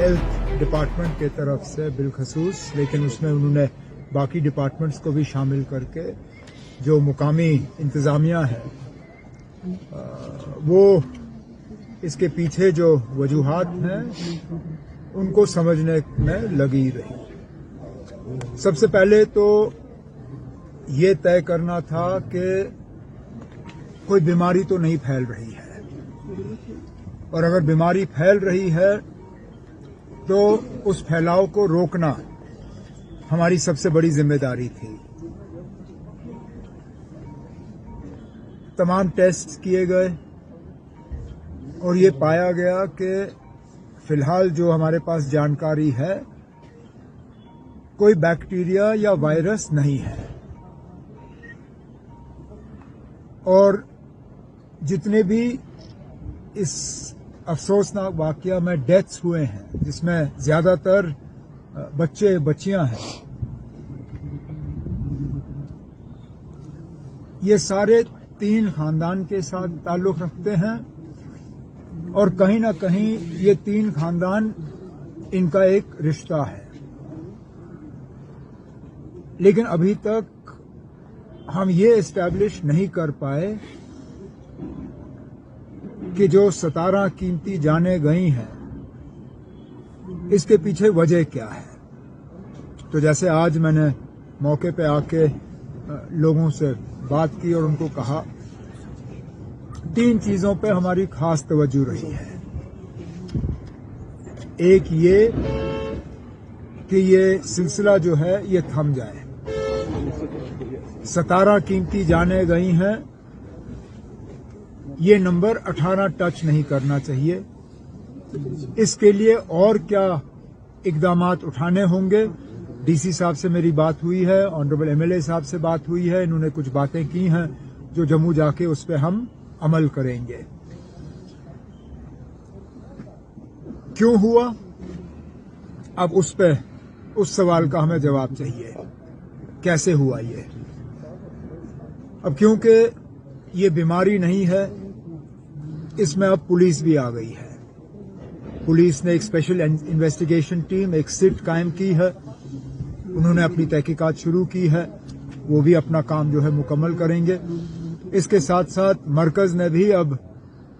Health department के तरफ से बिलखसूस, लेकिन उसमें उन्होंने बाकी डिपार्टमेंट्स को भी शामिल करके जो मुकामी इंतजामिया है वो इसके पीछे जो वजूहात हैं उनको समझने में लगी रही। सबसे पहले तो ये तय करना था कि कोई बीमारी तो नहीं फैल रही है, और अगर बीमारी फैल रही है तो उस फैलाव को रोकना हमारी सबसे बड़ी जिम्मेदारी थी। तमाम टेस्ट किए गए और ये पाया गया कि फिलहाल जो हमारे पास जानकारी है कोई बैक्टीरिया या वायरस नहीं है, और जितने भी इस अफसोसनाक वाकया में डेथ्स हुए हैं जिसमें ज्यादातर बच्चे बच्चियां हैं, ये सारे 3 खानदान के साथ ताल्लुक रखते हैं, और कहीं ना कहीं ये 3 खानदान इनका एक रिश्ता है। लेकिन अभी तक हम ये एस्टैब्लिश नहीं कर पाए कि जो 17 कीमती जानें गई हैं इसके पीछे वजह क्या है। तो जैसे आज मैंने मौके पे आके लोगों से बात की और उनको कहा, 3 चीजों पे हमारी खास तवज्जो रही है। एक ये कि ये सिलसिला जो है ये थम जाए। 17 कीमती जानें गई हैं, ये नंबर 18 टच नहीं करना चाहिए। इसके लिए और क्या इकदामात उठाने होंगे। डीसी साहब से मेरी बात हुई है, ऑनरेबल एमएलए साहब से बात हुई है, इन्होंने कुछ बातें की हैं जो जम्मू जाके उस पर हम अमल करेंगे। क्यों हुआ, अब उस सवाल का हमें जवाब चाहिए, कैसे हुआ ये। अब क्योंकि ये बीमारी नहीं है, इसमें अब पुलिस भी आ गई है। पुलिस ने एक स्पेशल इन्वेस्टिगेशन टीम, एक सिट कायम की है, उन्होंने अपनी तहकीकात शुरू की है, वो भी अपना काम जो है मुकम्मल करेंगे। इसके साथ साथ मरकज ने भी अब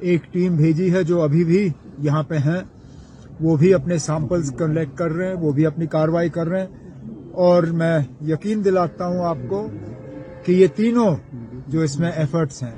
एक टीम भेजी है जो अभी भी यहां पे हैं, वो भी अपने सैंपल्स कलेक्ट कर रहे हैं, वो भी अपनी कार्रवाई कर रहे हैं। और मैं यकीन दिलाता हूं आपको कि ये तीनों जो इसमें एफर्ट्स हैं